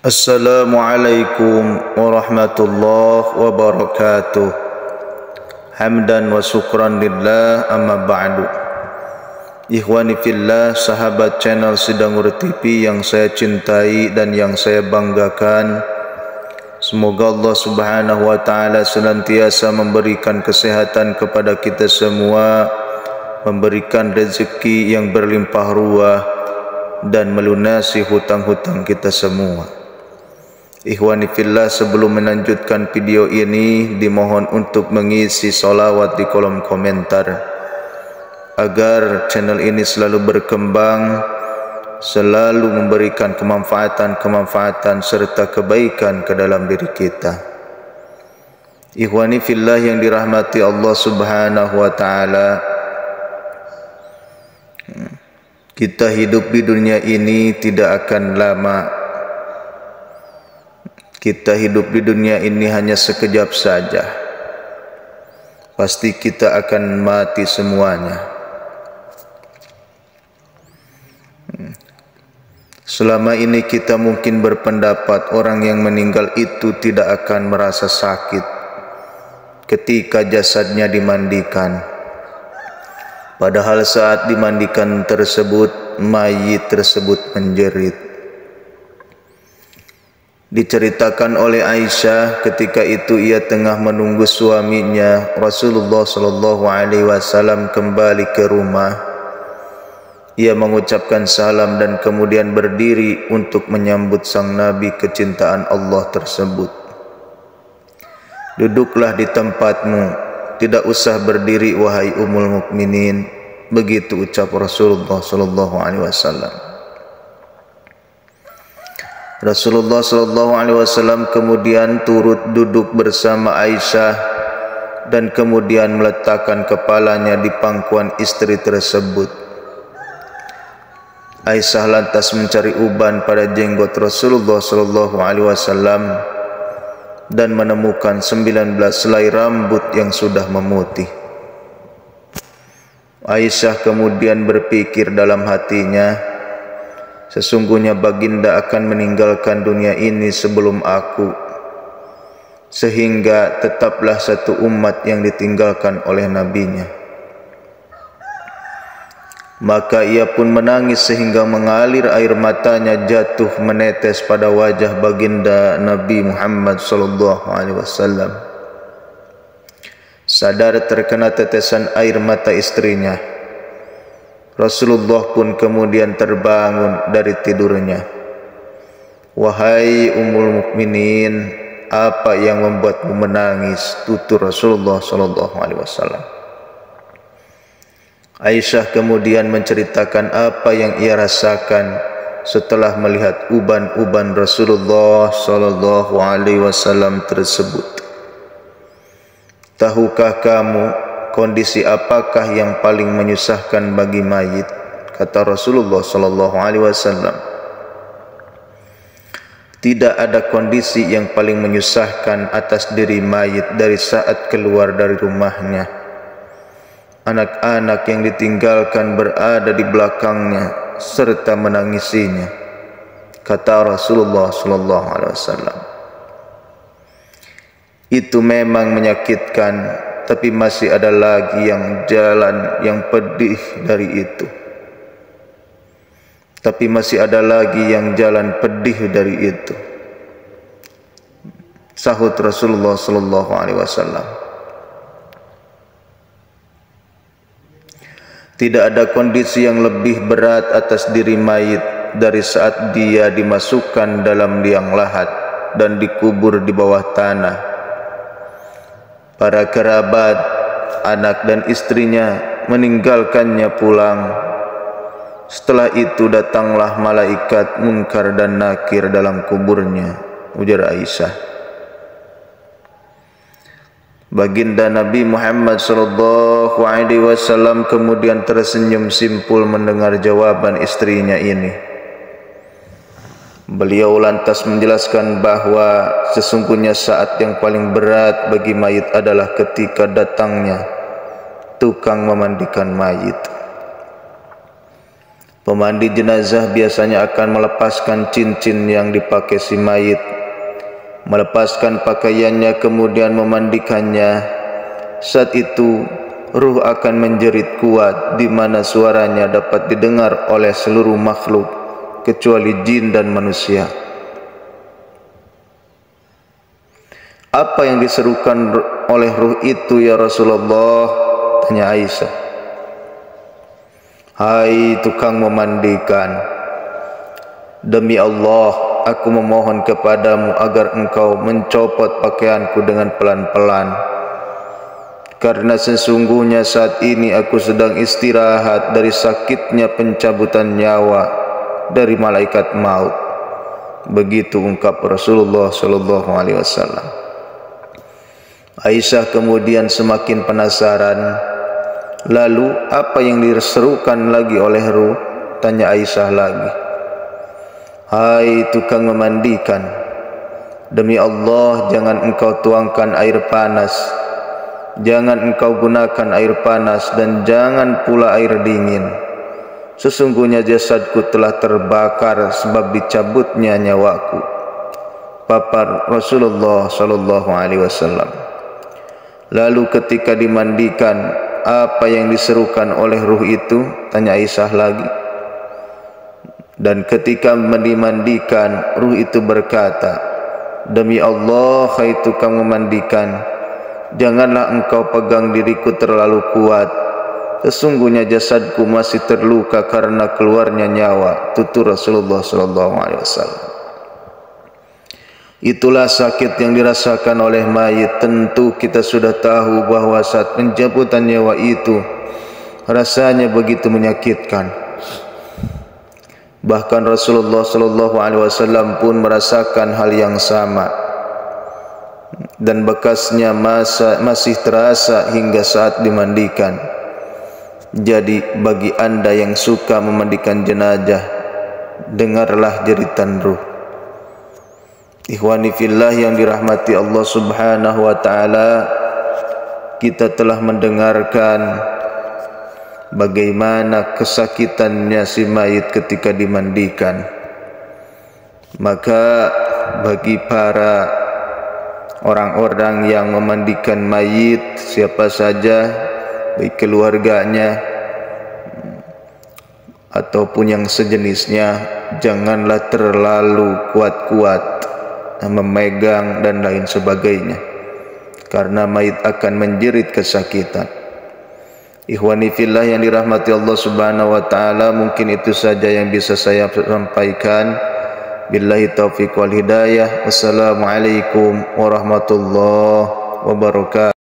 Assalamualaikum warahmatullahi wabarakatuh. Hamdan wa syukran lillah, amma ba'du. Ikhwani fillah, sahabat channel Sidangur TV yang saya cintai dan yang saya banggakan, semoga Allah subhanahu wa ta'ala senantiasa memberikan kesehatan kepada kita semua, memberikan rezeki yang berlimpah ruah, dan melunasi hutang-hutang kita semua. Ikhwani fillah, sebelum melanjutkan video ini, dimohon untuk mengisi solawat di kolom komentar agar channel ini selalu berkembang, selalu memberikan kemanfaatan serta kebaikan ke dalam diri kita. Ikhwani fillah yang dirahmati Allah subhanahu wa ta'ala, kita hidup di dunia ini tidak akan lama. Kita hidup di dunia ini hanya sekejap saja. Pasti kita akan mati semuanya. Selama ini kita mungkin berpendapat orang yang meninggal itu tidak akan merasa sakit ketika jasadnya dimandikan. Padahal saat dimandikan tersebut, mayit tersebut menjerit. Diceritakan oleh Aisyah, ketika itu ia tengah menunggu suaminya Rasulullah sallallahu alaihi wasallam kembali ke rumah. Ia mengucapkan salam dan kemudian berdiri untuk menyambut sang nabi kecintaan Allah tersebut. Duduklah di tempatmu, tidak usah berdiri wahai ummul mukminin, begitu ucap Rasulullah sallallahu alaihi wasallam. Rasulullah sallallahu alaihi wasallam kemudian turut duduk bersama Aisyah dan kemudian meletakkan kepalanya di pangkuan istri tersebut. Aisyah lantas mencari uban pada jenggot Rasulullah sallallahu alaihi wasallam dan menemukan 19 selai rambut yang sudah memutih. Aisyah kemudian berpikir dalam hatinya, sesungguhnya baginda akan meninggalkan dunia ini sebelum aku, sehingga tetaplah satu umat yang ditinggalkan oleh nabinya. Maka ia pun menangis sehingga mengalir air matanya jatuh menetes pada wajah baginda Nabi Muhammad sallallahu alaihi wasallam. Sadar terkena tetesan air mata istrinya, Rasulullah pun kemudian terbangun dari tidurnya. Wahai ummul mukminin, apa yang membuatmu menangis? Tutur Rasulullah sallallahu alaihi wasallam. Aisyah kemudian menceritakan apa yang ia rasakan setelah melihat uban-uban Rasulullah sallallahu alaihi wasallam tersebut. Tahukah kamu kondisi apakah yang paling menyusahkan bagi mayit? Kata Rasulullah sallallahu alaihi wasallam, tidak ada kondisi yang paling menyusahkan atas diri mayit dari saat keluar dari rumahnya. Anak-anak yang ditinggalkan berada di belakangnya serta menangisinya. Kata Rasulullah sallallahu alaihi wasallam, itu memang menyakitkan, tapi masih ada lagi yang jalan yang pedih dari itu. Tapi masih ada lagi yang jalan pedih dari itu. Sahut Rasulullah sallallahu alaihi wasallam. Tidak ada kondisi yang lebih berat atas diri mayit dari saat dia dimasukkan dalam liang lahat dan dikubur di bawah tanah. Para kerabat, anak dan istrinya meninggalkannya pulang. Setelah itu datanglah malaikat Munkar dan Nakir dalam kuburnya, ujar Aisyah. Baginda Nabi Muhammad sallallahu alaihi wasallam kemudian tersenyum simpul mendengar jawaban istrinya ini. Beliau lantas menjelaskan bahwa sesungguhnya saat yang paling berat bagi mayit adalah ketika datangnya tukang memandikan mayit. Pemandi jenazah biasanya akan melepaskan cincin yang dipakai si mayit, melepaskan pakaiannya, kemudian memandikannya. Saat itu ruh akan menjerit kuat, di mana suaranya dapat didengar oleh seluruh makhluk kecuali jin dan manusia. Apa yang diserukan oleh ruh itu ya Rasulullah? Tanya Aisyah. Hai tukang memandikan, demi Allah aku memohon kepadamu agar engkau mencopot pakaianku dengan pelan-pelan, karena sesungguhnya saat ini aku sedang istirahat dari sakitnya pencabutan nyawa dari malaikat maut. Begitu ungkap Rasulullah sallallahu alaihi wasallam. Aisyah kemudian semakin penasaran. Lalu apa yang diserukan lagi oleh ruh? Tanya Aisyah lagi. Hai tukang memandikan, demi Allah jangan engkau tuangkan air panas, jangan engkau gunakan air panas, dan jangan pula air dingin. Sesungguhnya jasadku telah terbakar sebab dicabutnya nyawaku. Papar Rasulullah sallallahu alaihi wasallam. Lalu ketika dimandikan, apa yang diserukan oleh ruh itu? Tanya Aisyah lagi. Dan ketika dimandikan, ruh itu berkata, demi Allah, hai tukang memandikan, janganlah engkau pegang diriku terlalu kuat. Sesungguhnya jasadku masih terluka karena keluarnya nyawa. Tutur Rasulullah sallallahu alaihi wasallam. Itulah sakit yang dirasakan oleh mayit. Tentu kita sudah tahu bahwa saat pencabutan nyawa itu rasanya begitu menyakitkan. Bahkan Rasulullah sallallahu alaihi wasallam pun merasakan hal yang sama, dan bekasnya masih terasa hingga saat dimandikan. Jadi bagi anda yang suka memandikan jenazah, dengarlah jeritan ruh. Ikhwani fillah yang dirahmati Allah subhanahu wa ta'ala, kita telah mendengarkan bagaimana kesakitannya si mayit ketika dimandikan. Maka bagi para orang-orang yang memandikan mayit, siapa saja, baik keluarganya ataupun yang sejenisnya, janganlah terlalu kuat-kuat memegang dan lain sebagainya, karena mayit akan menjerit kesakitan. Ikhwani fillah yang dirahmati Allah subhanahu wa ta'ala, mungkin itu saja yang bisa saya sampaikan. Billahi taufiq wal hidayah. Wassalamualaikum warahmatullahi wabarakatuh.